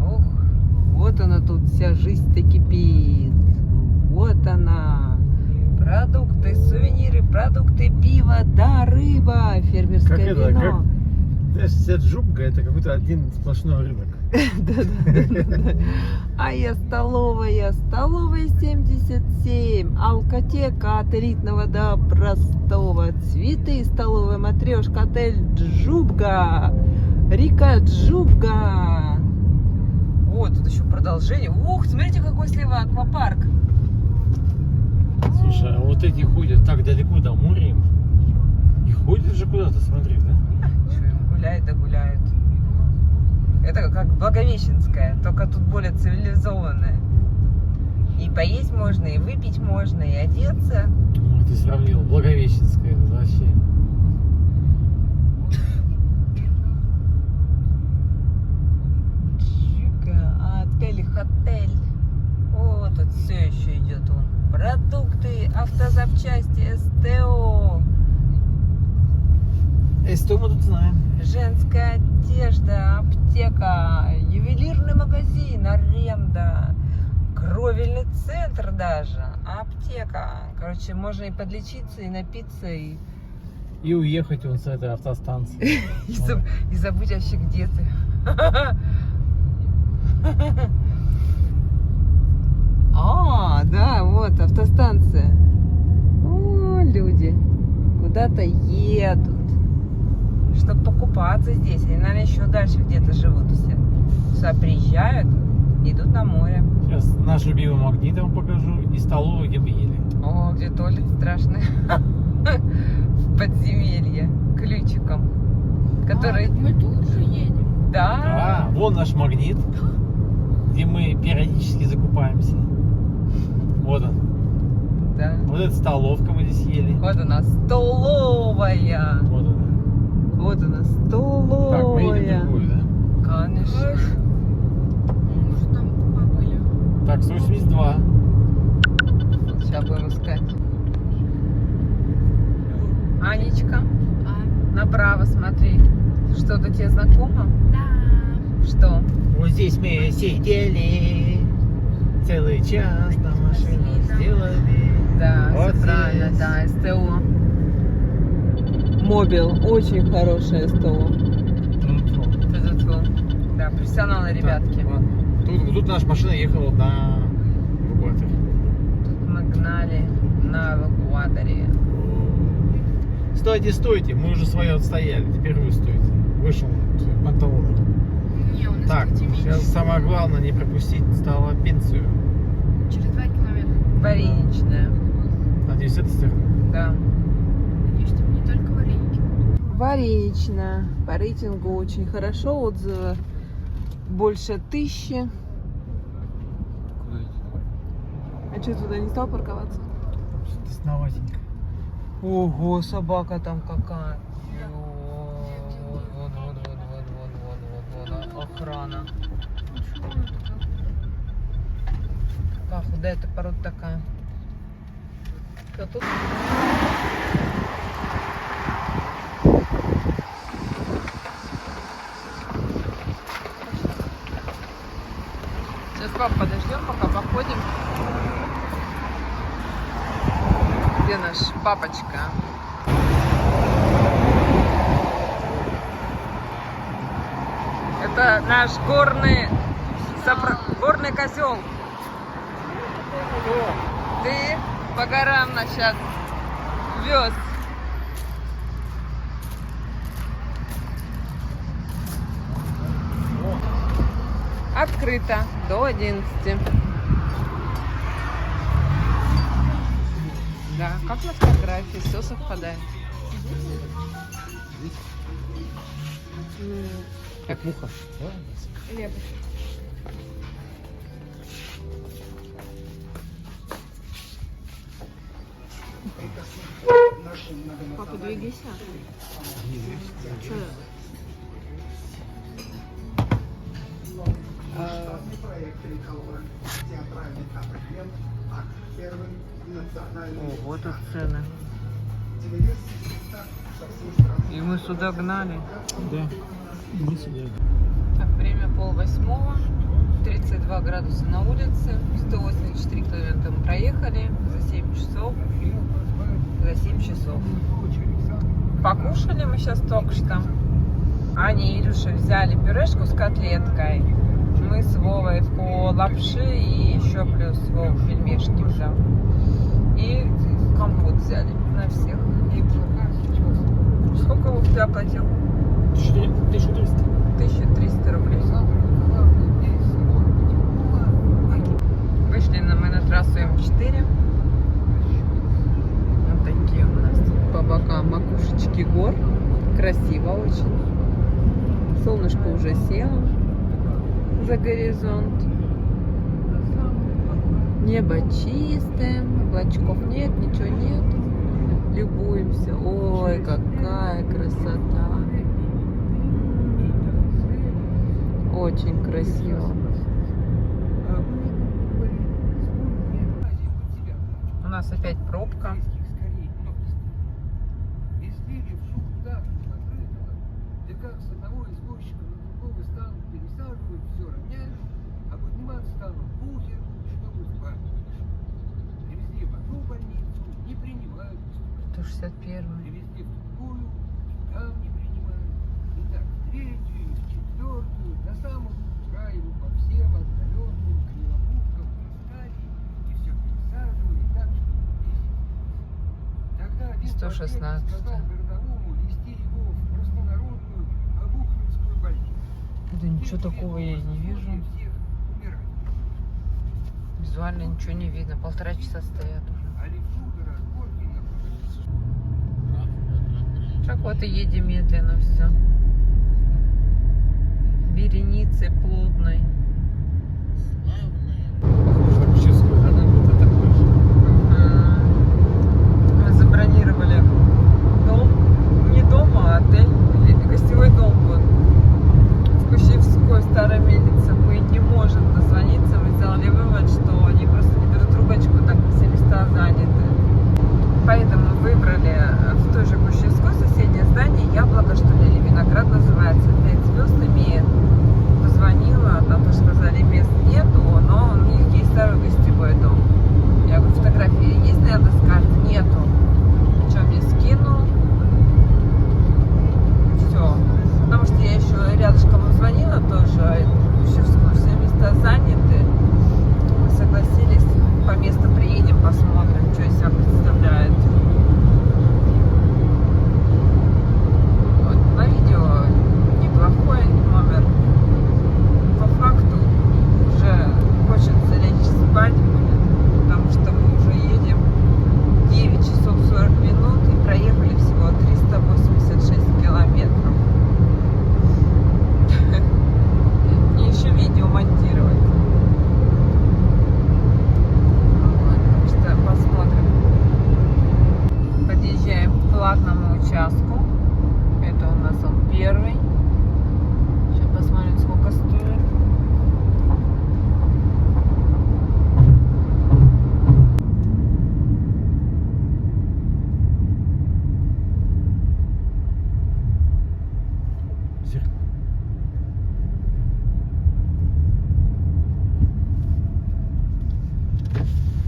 Ох, вот она тут вся жизнь-то кипит. Вот она. Продукты, сувениры, продукты, пиво, да, рыба, фермерское Как это, вино. Вся джубка это какой-то один сплошной рынок. Да. А я столовая 77, алкотека от элитного до простого, цветы, столовая матрешка, отель Джубга, Рика Джубга. Вот, тут еще продолжение. Ух, смотрите, какой слева аквапарк. Слушай, а вот эти ходят так далеко до моря им. И ходят же куда-то, смотри, да? Что им гуляют, да гуляют. Это как Благовещенская, только тут более цивилизованная. И поесть можно, и выпить можно, и одеться. Ну, ты сравнил. Благовещенская, это вообще. Отель. О, тут все еще идет он. Продукты, автозапчасти, СТО, Что мы тут знаем? женская одежда, аптека, ювелирный магазин, аренда, кровельный центр даже, аптека. Короче, можно и подлечиться, и напиться, и уехать вон с этой автостанции. и забыть вообще, где ты. А, да, вот автостанция. О, люди куда-то едут, чтобы покупаться здесь. Они, наверное, еще дальше где-то живут все. Сюда приезжают, идут на море. Сейчас наш любимый магнит я вам покажу и столовую, где мы ели. О, где туалет страшный. Подземелье ключиком. Который, Мы тут же едем. да, Вон наш магнит, где мы периодически закупаемся. Вот он. да. Вот эта столовка мы здесь ели. Вот у нас столовая. Вот она. Вот у нас Так, мы едем столовая. в другую, да? Конечно. Может, там побыли. Так, 182. Сейчас будем искать. Анечка, А, направо смотри. Что-то тебе знакомо? да. Что? Вот здесь мы сидели целый час на машину сделали. Да, Вот всё правильно, здесь. да, СТО. Мобил, очень хорошее СТО. Ту-ту-ту. Да, профессионалы, ребятки. Тут наша машина ехала на эвакуатор. Тут мы гнали на эвакуаторе. Стойте, стойте, мы уже свое отстояли, теперь вы стойте. Вышел панталон. Не, у нас, Так, кстати, меньше. сейчас самое главное не пропустить стало пенсию. Через 2 километра. Вареничная. Надеюсь, это стороны. Да. Надеюсь, там не только вареники. Вареничная. По рейтингу очень хорошо. Отзывы больше 1000. А что, туда не стал парковаться? Тесноватенько. Ого, собака там какая. Вот. Охрана. Как худая эта порода такая. Кто тут? Сейчас, пап, подождем, пока походим. Где наш папочка? Это наш горный козел. Ты по горам нас сейчас вез. Открыто до 11. Да, как на фотографии, все совпадает. Как муха. Папа, двигайся. Че? Ого, тут цены. И мы сюда гнали. Да. Мы сюда. Так, время 7:30. 32 градуса на улице. 184 километра мы проехали за 7 часов. За 7 часов. Покушали мы сейчас только что. Аня и Илюша взяли пюрешку с котлеткой. Мы с Вовой по лапши и еще плюс Вова пельмешки взял. И компот взяли на всех. И сколько Вов ты оплатил? 1300. 1300 рублей. Вышли мы на трассу М4. Вот такие у нас по бокам макушечки гор. Красиво очень. Солнышко уже село за горизонт. Небо чистое, облачков нет, ничего нет. Любуемся. Ой, какая красота. Очень красиво. У нас опять пробка. Излили в шуб так закрытого, где как с одного извозчика на другого станут пересаживают, все равняют, а подниматься станут бухер, чтобы спать. Привезли в одну больницу, не принимают. 161. Привезли в другую, там не принимают. И так, в третью, в четвертую, до самого краю по всем отдаленным кривобукам таскали, и все пересаживали так, что тогда один 116. владелец сказал городовому везти его в простонародную Обуховскую больницу. Да ничего такого я и не вижу. Всех умирать. Визуально ничего не видно. 1,5 часа стоят уже. А левшуда разборки на Так вот и едем медленно все. Вереницей плотной. Похоже на Печерскую дорогу, это такой же. Мы забронировали дом. Не дом, а отель. Или гостевой дом вот. В Кущевской старой мельнице. Мы не можем дозвониться. Мы сделали вывод, что они просто не берут трубочку, так все места заняты. Поэтому выбрали в той же Кущевской соседнее здание Яблоко, что ли, или Виноград называется. 5 звезд имеет. Позвонила, там тоже сказали, мест нету, но у них есть второй гостевой дом. Я говорю, фотографии есть рядом с карты? Нету. Что, мне скинул? Все. Потому что я еще рядышком звонила тоже, Кущевскую, все места заняты. Мы согласились, по месту приедем, посмотрим, что из себя представляет. Вот, на видео неплохой номер. По факту уже хочется лечь спать, потому что мы уже едем 9 часов 40 минут и проехали всего 386 километров. Мне еще видео монтировать. Вот, так что посмотрим. Подъезжаем к платному участку. Это у нас он первый. Сейчас посмотрим, сколько стоит. Зеркало.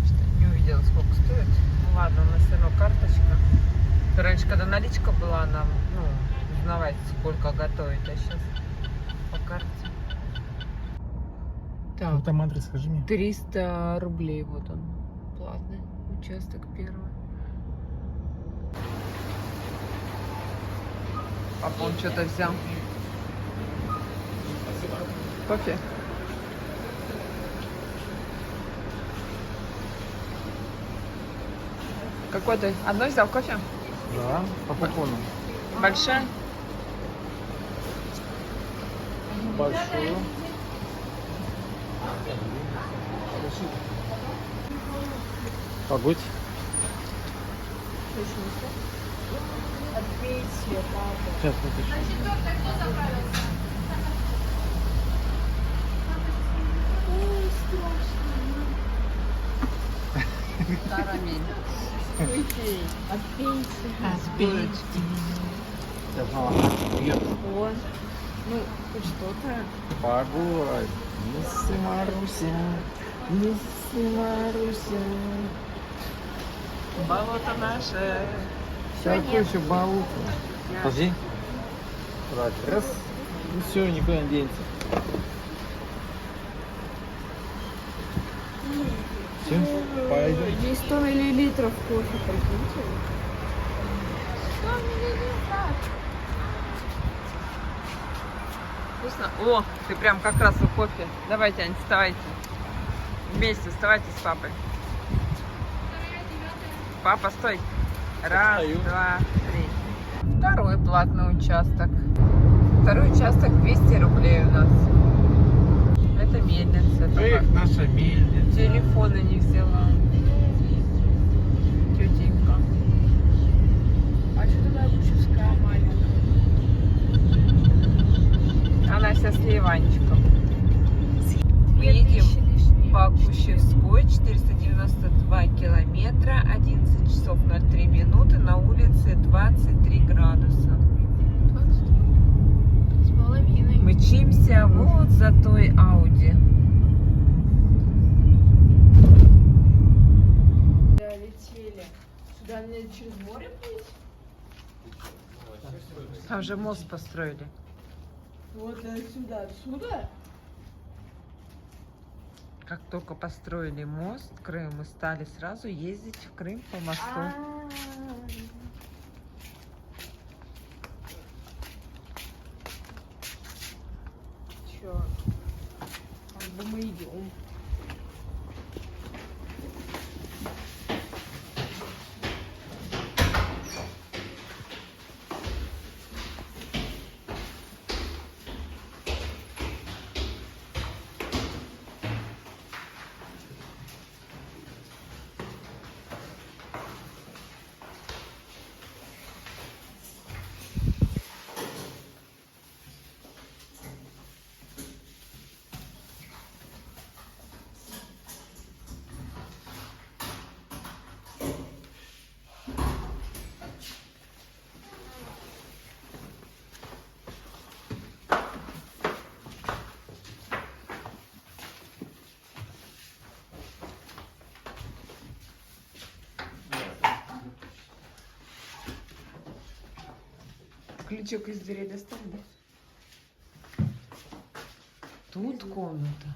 Что-то не увидела, сколько стоит. Ну ладно, у нас все равно карточка. Раньше, когда наличка была, нам, узнавать, сколько готовить, а сейчас по карте. Ну, Так, там адрес, скажи мне. 300 рублей, вот он, платный участок первый. Папа, он что-то взял. Кофе? Какой ты? Одной взял кофе? Да, по купону. Большая? Большую. Погодь. Сейчас напишу. Карамель. Сейчас мама пьет. Ну, хоть что-то. Погодь. Мисси Маруся. Мисси Маруся. Болото наше. Сейчас еще балуку. Подожди. Так, раз. И все, никуда не денется. Все, пойдем. Здесь 100 миллилитров кофе, прикиньте. Вкусно? О, ты прям как раз у кофе. Давайте, Ань, вставайте. Вместе вставайте с папой. Папа, стой. Раз, Встаю. два, три. Второй платный участок. Второй участок 200 рублей у нас. Это мельница. Эх, наша мельница. Телефона не взяла. Тетенька. А что такая Гучевская маленькая? Она сейчас с Ливанчиком. Мы едем по Кущевской, 492 километра, 11 часов 03 минуты, на улице 23 градуса. 20 с половиной. Мчимся вот за той Ауди. Да, летели. Сюда мне через море плыть? Там же мост построили. Вот сюда, отсюда? Как только построили мост в Крым, мы стали сразу ездить в Крым по мосту. Чё? Как бы мы идем. Ключик из двери достали, да? Тут комната.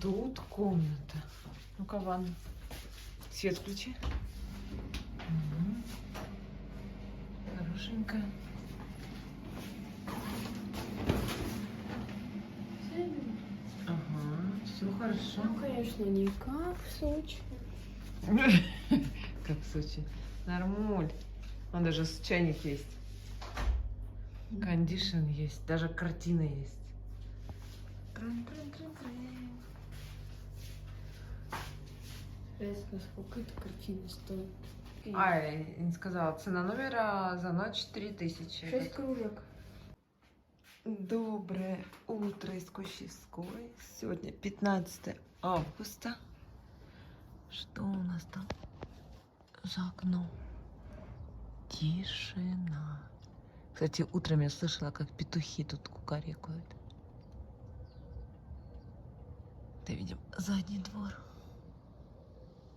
Тут комната. Ну-ка, ванна. Свет включи. Угу. Хорошенькая. Ага, все хорошо. Ну, конечно, не как в Сочи. Как в Сочи. Нормуль. Вон даже чайник есть. Кондишн есть. Даже картина есть. Интересно, сколько эта картина стоит? А, я не сказала. Цена номера за ночь 3000. 6 кружек. Доброе утро из Кущевской. Сегодня 15 августа. Что у нас там за окном? Тишина. Кстати, утром я слышала, как петухи тут кукарекают. Это, видимо, задний двор.